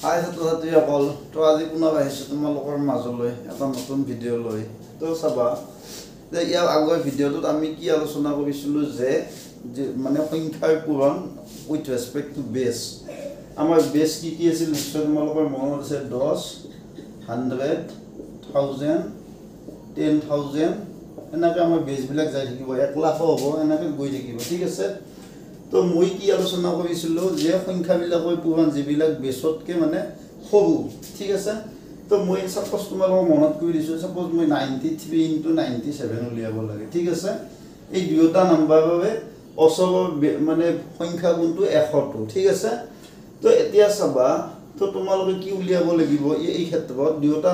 হাই ছাত্ৰ-ছাত্ৰীসকল, তো আজি পুনৰ আহিছোঁ তোমালোকৰ মাজলৈ এটা নতুন ভিডিঅ' লৈ। তো চাবা যে ইয়াৰ আগৰ ভিডিঅ'টোত আমি কি আলোচনা কৰিছিলোঁ যে মানে সংখ্যাৰ পূৰণ উইথ ৰেচপেক্ট টু বেছ। আমাৰ বেছ কি কি আছিল নিশ্চয় তোমালোকৰ মনত আছে। 10, 100, 1000, 10,000 এনেকৈ আমাৰ বেছবিলাক যাই থাকিব। 1 লাখো হ'ব, এনেকৈ গৈ থাকিব। ঠিক আছে। তো মই কি আলোচনা কৰিছিলোঁ যে সংখ্যাবিলাকৰ পূৰণ যিবিলাক বেছতকৈ মানে সৰু। ঠিক আছে। তো মই ছাপ'জ তোমালোকক মনত কৰি দিছোঁ। ছাপ'জ মই 93 × 97 উলিয়াব লাগে। ঠিক আছে। এই দুয়োটা নাম্বাৰৰ বাবে ওচৰৰ মানে সংখ্যা কোনটো 100টো। ঠিক আছে। তো এতিয়া চাবা, তো তোমালোকে কি উলিয়াব লাগিব এই ক্ষেত্ৰত দুয়োটা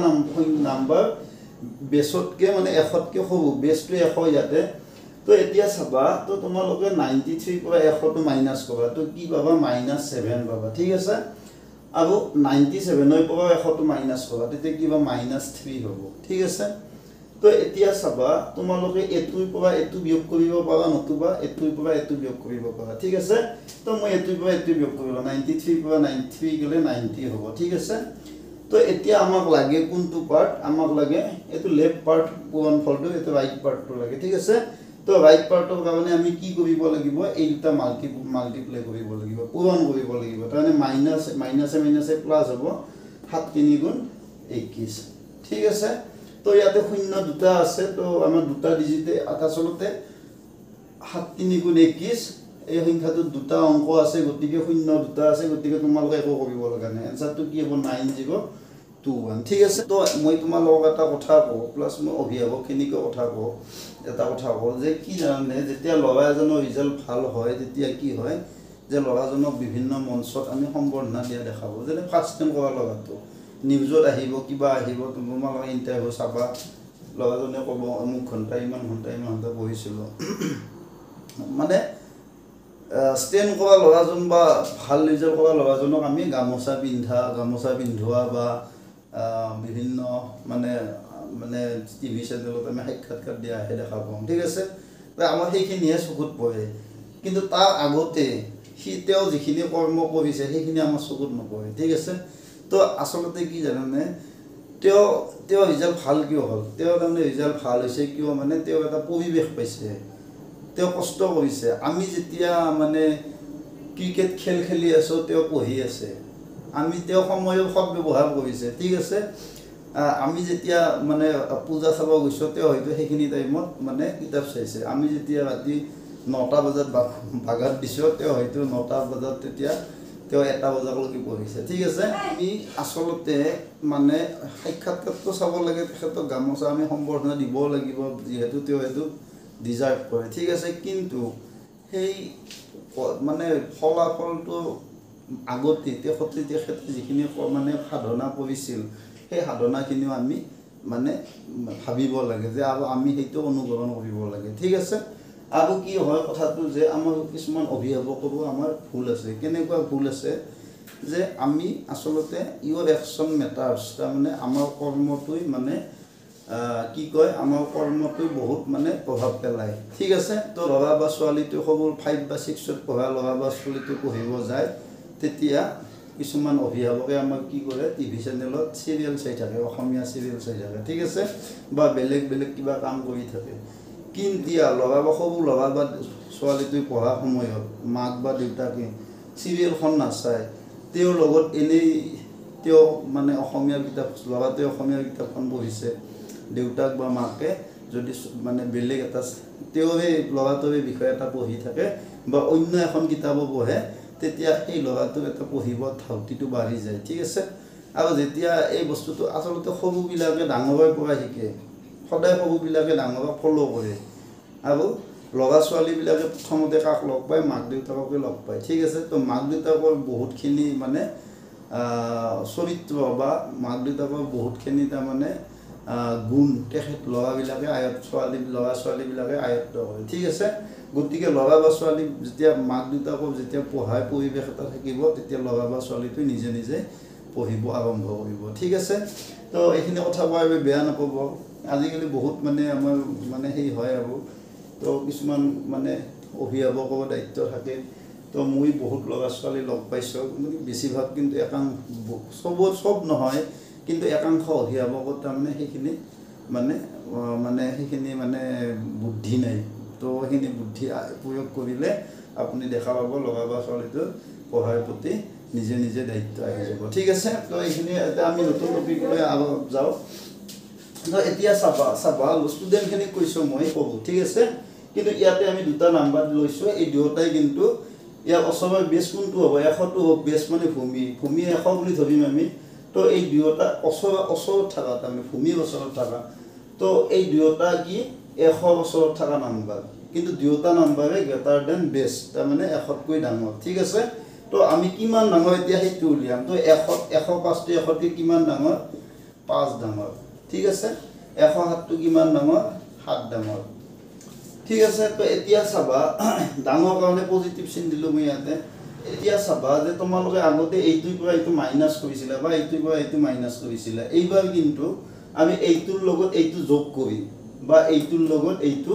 নাম্বাৰ বেছতকৈ মানে 100তকৈ সৰু। বেছটো 100 ইয়াতে। তো এতিয়া চাবা, তো তোমালোকে 93 পৰা 100টো মাইনাছ কৰা। তো কি পাবা? -7 পাবা। ঠিক আছে। আৰু 97ৰ পৰা 100টো মাইনাছ কৰা, তেতিয়া কিবা -3 হ'ব। ঠিক আছে। তো এতিয়া চাবা, তোমালোকে এইটোৰ পৰা এইটো বিয়োগ কৰিব পাৰা, নতুবা এইটোৰ পৰা এইটো বিয়োগ কৰিব পাৰা। ঠিক আছে। তো মই এইটোৰ পৰা এইটো বিয়োগ কৰিলোঁ। 93 পৰা 93 গ'লে 90 হ'ব। ঠিক আছে। তো এতিয়া আমাক লাগে কোনটো পাৰ্ট? আমাক লাগে এইটো লেফ্ট পাৰ্ট পূৰণ ফলটো, এইটো ৰাইট পাৰ্টটো লাগে। ঠিক আছে। তো ৰাইট পাৰ্টৰ কাৰণে আমি কি কৰিব লাগিব? এই দুটা মাল্টিপ্লাই কৰিব লাগিব, পূৰণ কৰিব লাগিব। তাৰমানে মাইনাছে প্লাছ হ'ব। 7 × 3 = 21। ঠিক আছে। তো ইয়াতে শূন্য দুটা আছে। তো আমাৰ দুটা ডিজিটে আচলতে 7 × 3 = 21। এই সংখ্যাটোত দুটা অংক আছে, গতিকে শূন্য দুটা আছে, গতিকে তোমালোকে একো কৰিব লগা নাই। এনচাৰটো কি হ'ব? 9021। ঠিক আছে। তো মই তোমালোকক এটা কথা কওঁ, প্লাছ মই অভিভাৱকখিনিকো এটা কথা কওঁ যে কি জানানে, যেতিয়া ল'ৰা এজনৰ ৰিজাল্ট ভাল হয় তেতিয়া কি হয় যে ল'ৰাজনক বিভিন্ন মঞ্চত আমি সম্বৰ্ধনা দিয়া দেখা পাওঁ। যেনে ফাৰ্ষ্ট টাইম কৰা ল'ৰাটো নিউজত আহিব, কিবা আহিব, তোমালোকে ইণ্টাৰভিউ চাবা, ল'ৰাজনে ক'ব অমুক ঘণ্টা ইমান ঘণ্টা পঢ়িছিলোঁ। মানে ষ্টেণ্ড কৰা ল'ৰাজন বা ভাল ৰিজাল্ট কৰা ল'ৰাজনক আমি গামোচা পিন্ধোৱা বা বিভিন্ন মানে টিভি চেনেলত আমি সাক্ষাৎকাৰ দিয়াহে দেখা পাওঁ। ঠিক আছে। আমাৰ সেইখিনিহে চকুত পৰে, কিন্তু তাৰ আগতে তেওঁ যিখিনি কৰ্ম কৰিছে সেইখিনি আমাৰ চকুত নপৰে। ঠিক আছে। তো আচলতে কি জানানে, তেওঁ ৰিজাল্ট ভাল কিয় হ'ল? তেওঁ তাৰমানে ৰিজাল্ট ভাল হৈছে কিয় মানে তেওঁ এটা পৰিৱেশ পাইছে, তেওঁ কষ্ট কৰিছে। আমি যেতিয়া মানে ক্ৰিকেট খেলি আছোঁ, তেওঁ পঢ়ি আছে। তেওঁ সময়ৰ সদব্যৱহাৰ কৰিছে। ঠিক আছে। আমি যেতিয়া মানে পূজা চাব গৈছোঁ, তেওঁ হয়তো সেইখিনি টাইমত মানে কিতাপ চাইছে। আমি যেতিয়া ৰাতি 9টা বজাত বাগাত দিছোঁ, তেওঁ হয়তো 9টা বজাত তেতিয়া তেওঁ 1টা বজালৈকে পঢ়িছে। ঠিক আছে। আমি আচলতে মানে সাক্ষাৎকাৰটো চাব লাগে, তেখেতক গামোচা আমি সম্বৰ্ধনা দিবও লাগিব, যিহেতু তেওঁ সেইটো ডিজাৰ্ভ কৰে। ঠিক আছে। কিন্তু সেই মানে ফলাফলটো আগতে তেখেতে যিখিনি মানে সাধনা কৰিছিল, সেই সাধনাখিনিও আমি মানে ভাবিব লাগে যে আৰু আমি সেইটো অনুকৰণ কৰিব লাগে। ঠিক আছে। আৰু কি হয় কথাটো যে আমাৰ কিছুমান অভিভাৱকৰো আমাৰ ভুল আছে। কেনেকুৱা ভুল আছে যে আমি আচলতে ইয়ৰ একশ্যন মেটাৰ্ছ, তাৰমানে আমাৰ কৰ্মটোই মানে কি কয়, আমাৰ কৰ্মটোই বহুত মানে প্ৰভাৱ পেলায়। ঠিক আছে। তো ল'ৰা বা ছোৱালীটো সৰু 5 বা 6ত পঢ়া ল'ৰা বা ছোৱালীটো পঢ়িব যায়, তেতিয়া কিছুমান অভিভাৱকে আমাক কি কৰে, টিভি চেনেলত চিৰিয়েল চাই থাকে, অসমীয়া চিৰিয়েল চাই থাকে। ঠিক আছে। বা বেলেগ কিবা কাম কৰি থাকে। কিন্তু সৰু ল'ৰা বা ছোৱালীটোৱে পঢ়াৰ সময়ত মাক বা দেউতাকে চিৰিয়েলখন নাচায়, তেওঁৰ লগত এনেই তেওঁ মানে ল'ৰাটোৱে অসমীয়া কিতাপখন পঢ়িছে, দেউতাক বা মাকে যদি মানে বেলেগ এটা ল'ৰাটোৰে বিষয়ে এটা পঢ়ি থাকে বা অন্য এখন কিতাপো পঢ়ে, তেতিয়া সেই ল'ৰাটোৰ এটা পঢ়িবৰ ধাউতিটো বাঢ়ি যায়। ঠিক আছে। আৰু যেতিয়া এই বস্তুটো আচলতে সৰুবিলাকে ডাঙৰৰ পৰা শিকে, সদায় সৰুবিলাকে ডাঙৰক ফ'ল' কৰে। আৰু ল'ৰা ছোৱালীবিলাকে প্ৰথমতে কাক লগ পায়? মাক দেউতাককে লগ পায়। ঠিক আছে। তো মাক দেউতাকৰ বহুতখিনি মানে চৰিত্ৰ বা মাক দেউতাকৰ বহুতখিনি তাৰমানে গুণ ল'ৰা ছোৱালীবিলাকে আয়ত্ব কৰে। ঠিক আছে। গতিকে ল'ৰা বা ছোৱালী যেতিয়া মাক দেউতাকক যেতিয়া পঢ়াৰ পৰিৱেশ এটা থাকিব, তেতিয়া ল'ৰা বা ছোৱালীটোৱে নিজে পঢ়িব আৰম্ভ কৰিব। ঠিক আছে। তো এইখিনি কথা কোৱাৰ বাবে বেয়া নাপাব। আজিকালি বহুত মানে আমাৰ মানে সেই হয় আৰু, তো কিছুমান মানে অভিভাৱকৰ দায়িত্ব থাকে তো মই বহুত ল'ৰা ছোৱালী লগ পাইছোঁ কিন্তু বেছিভাগ কিন্তু চব নহয় কিন্তু একাংশ অভিভাৱকত তাৰমানে সেইখিনি মানে সেইখিনি মানে বুদ্ধি নাই তো সেইখিনি বুদ্ধি প্ৰয়োগ কৰিলে আপুনি দেখা পাব ল'ৰা বা ছোৱালীটোৰ পঢ়াৰ প্ৰতি নিজে নিজে দায়িত্ব আহি যাব ঠিক আছে তো এইখিনি এতিয়া আমি নতুন টপিকলৈ যাওঁ তো এতিয়া চাবা ষ্টুডেণ্টখিনিক কৈছোঁ মই ক'ব ঠিক আছে কিন্তু ইয়াতে আমি দুটা নাম্বাৰ লৈছোঁ এই দুয়োটাই কিন্তু ইয়াৰ ওচৰৰ বেছ কোনটো হ'ব 100টো হ'ব বেছ মানে ভূমি 100 বুলি ধৰিম আমি তো এই দুয়োটা ওচৰত থকা আমি ভূমিৰ ওচৰত থকা তো এই দুয়োটা কি 100 ওচৰত থকা নাম্বাৰ কিন্তু দুয়োটা নাম্বাৰে গ্ৰেটাৰ দেন বেছ তাৰমানে 100তকৈ ডাঙৰ ঠিক আছে তো আমি কিমান ডাঙৰ এতিয়া সেইটো উলিয়াম তো 105টো 100তকৈ কিমান ডাঙৰ 5 ডাঙৰ ঠিক আছে 107টো কিমান ডাঙৰ 7 ডাঙৰ ঠিক আছে তো এতিয়া চাবা ডাঙৰ কাৰণে পজিটিভ চিন দিলো মই ইয়াতে এতিয়া চাবা যে তোমালোকে আগতে এইটোৰ পৰা এইটো মাইনাস কৰিছিলা বা এইটোৰ পৰা এইটো মাইনাস কৰিছিলা এইবাৰ কিন্তু আমি এইটোৰ লগত এইটো যোগ কৰিম বা এইটোৰ লগত এইটো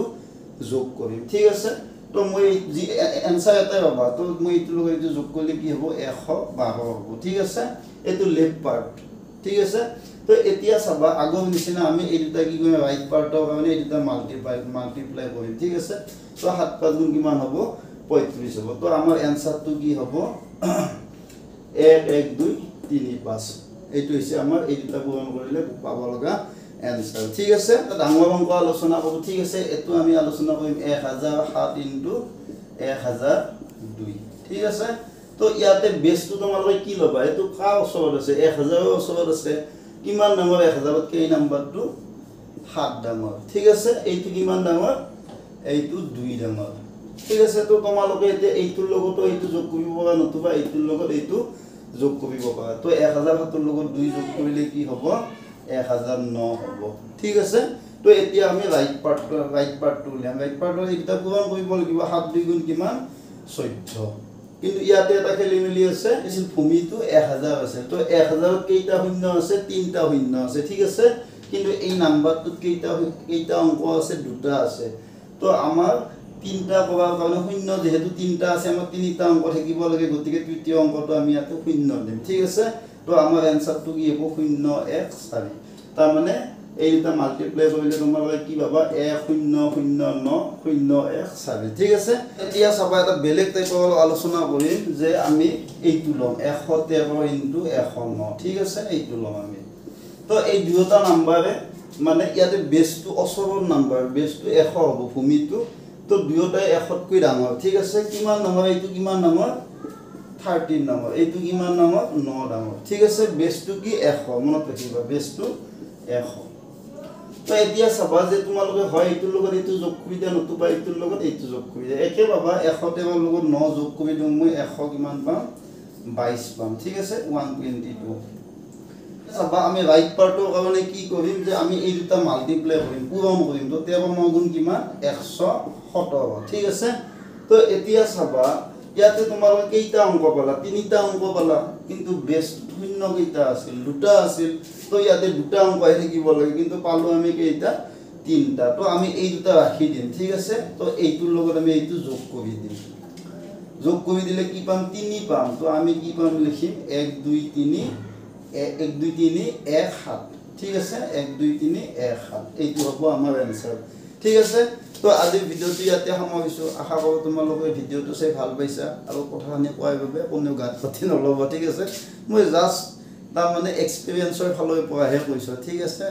যোগ কৰিম ঠিক আছে তো মই যি এনসাৰ এটাই পাবা তো মই এইটোৰ লগত এইটো যোগ কৰিলে কি হ'ব 112 হ'ব ঠিক আছে এইটো লেফট পাৰ্ট ঠিক আছে তো এতিয়া চাবা আগৰ নিচিনা আমি এই দুটা কি কৰিম ৰাইট পাৰ্টৰ কাৰণে এই দুটা মাল্টিপ্লাই কৰিম ঠিক আছে তো 7 5 গুণ কিমান হ'ব 35 হ'ব তো আমাৰ এনসাৰটো কি হ'ব 1 1 2 3 5 এইটো হৈছে আমাৰ এই দুটা পূৰণ কৰিলে পাব লগা এনসাৰ ঠিক আছে তো ডাঙৰ অংক আলোচনা কৰোঁ ঠিক আছে এটো আমি আলোচনা কৰিম 1007 * 1002 ঠিক আছে তো ইয়াতে বেছটো তোমালোকে কি ল'বা এটো কা ওচৰত আছে 1000 ৰ ওচৰত আছে কিমান ডাঙৰ 1000 তকৈ এই নাম্বাৰটো 7 ডাঙৰ ঠিক আছে এইটো কিমান ডাঙৰ এইটো 2 ডাঙৰ ঠিক আছে তো তোমালোকে এতিয়া এইটোৰ লগতো এইটো যোগ কৰিব পাৰা নতুবা এইটোৰ লগত এইটো যোগ কৰিব পাৰা তো 1007 ৰ লগত 2 যোগ কৰিলে কি হ'ব 1009 হ'ব ঠিক আছে তো এতিয়া আমি ৰাইট পাৰ্টটো উলিয়াম ৰাইট পাৰ্টৰ এইটা পূৰণ কৰিব লাগিব 7 2 গুণ কিমান 14 কিন্তু ইয়াতে এটা খেলি মেলি আছে আছিল ভূমিটো 1000 আছে তো 1000ত কেইটা শূন্য আছে তিনটা শূন্য আছে ঠিক আছে কিন্তু এই নাম্বাৰটোত কেইটা অংক আছে দুটা আছে তো আমাৰ তিনটা কৰাৰ কাৰণে শূন্য যেহেতু তিনটা আছে আমাৰ তিনিটা অংক থাকিব লাগে গতিকে তৃতীয় অংকটো আমি ইয়াতে শূন্য দিম ঠিক আছে তো আমাৰ এনসাৰটো কি হ'ব 014 তাৰ মানে এই দুটা মাল্টিপ্লাই কৰিলে তোমালোকে কি পাবা 1009 ঠিক আছে এতিয়া চাবা এটা বেলেগ টাইপৰ আলোচনা কৰিম যে আমি এইটো লম 113 * 109 ঠিক আছে এইটো লম আমি তো এই দুটা নাম্বাৰে মানে ইয়াতে বেছটো ওচৰৰ নাম্বাৰ বেছটো 100 হ'ব ভূমিটো তো দুয়োটাই 100তকৈ ডাঙৰ ঠিক আছে কিমান ডাঙৰ এইটো কিমান ডাঙৰ 13 ডাঙৰ এইটো কিমান ডাঙৰ 9 ডাঙৰ ঠিক আছে বেছটো কি 100 মনত ৰাখিবা বেছটো 100 তো এতিয়া চাবা যে তোমালোকে হয় এইটোৰ লগত এইটো যোগ কৰি দিয়া নতুবা এইটোৰ লগত এইটো যোগ কৰি দিয়া একে পাবা 113 ৰ লগত 9 যোগ কৰি দিম মই 100 কিমান পাম 22 পাম ঠিক আছে 122 চাবা আমি ৰাইট পাৰ্টৰ কাৰণে কি কৰিম যে আমি এই দুটা মাল্টিপ্লাই কৰিম পূৰণ কৰিম তো 13 9 গুণ কিমান 117 ঠিক আছে তো এতিয়া চাবা ইয়াতে তোমালোকে কেইটা অংক পালা তিনিটা অংক পালা কিন্তু বেছ শূন্য কেইটা আছিল দুটা আছিল তো ইয়াতে দুটা অংক আহি থাকিব লাগে কিন্তু পালো আমি কেইটা তিনটা তো আমি এই দুটা ৰাখি দিম ঠিক আছে তো এইটোৰ লগত আমি এইটো যোগ কৰি দিম যোগ কৰি দিলে কি পাম 3 পাম তো আমি কি পাম লিখিম 1 2 3 1 2 3 1 7 ঠিক আছে 1 2 3 1 7 এইটো হ'ব আমাৰ এনসাৰ ঠিক আছে তো আজি ভিডিওটো ইয়াতে সামৰিছো আশা কৰোঁ তোমালোকে ভিডিওটো চাই ভাল পাইছা আৰু কথাখিনি কোৱাৰ বাবে কোনো গাত পাতি নল'ব ঠিক আছে মই জাস্ট তাৰ মানে এক্সপেৰিয়েন্সৰ ফালৰ পৰাহে কৈছো ঠিক আছে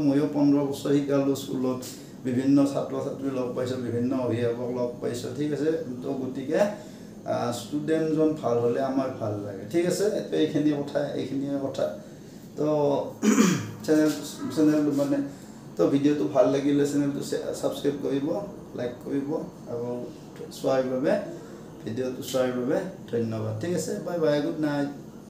ময়ো 15 বছৰ শিকালো স্কুলত বিভিন্ন ছাত্ৰ ছাত্ৰী লগ পাইছো বিভিন্ন অভিভাৱক লগ পাইছো ঠিক আছে তো গতিকে ষ্টুডেণ্টজন ভাল হ'লে আমাৰ ভাল লাগে ঠিক আছে এইখিনি কথা তো চেনেল মানে তো ভিডিওটো ভাল লাগিলে চেনেলটো সাবস্ক্ৰাইব কৰিব লাইক কৰিব আৰু চোৱাৰ বাবে ভিডিওটো চোৱাৰ বাবে ধন্যবাদ ঠিক আছে বাই বাই গুড নাইট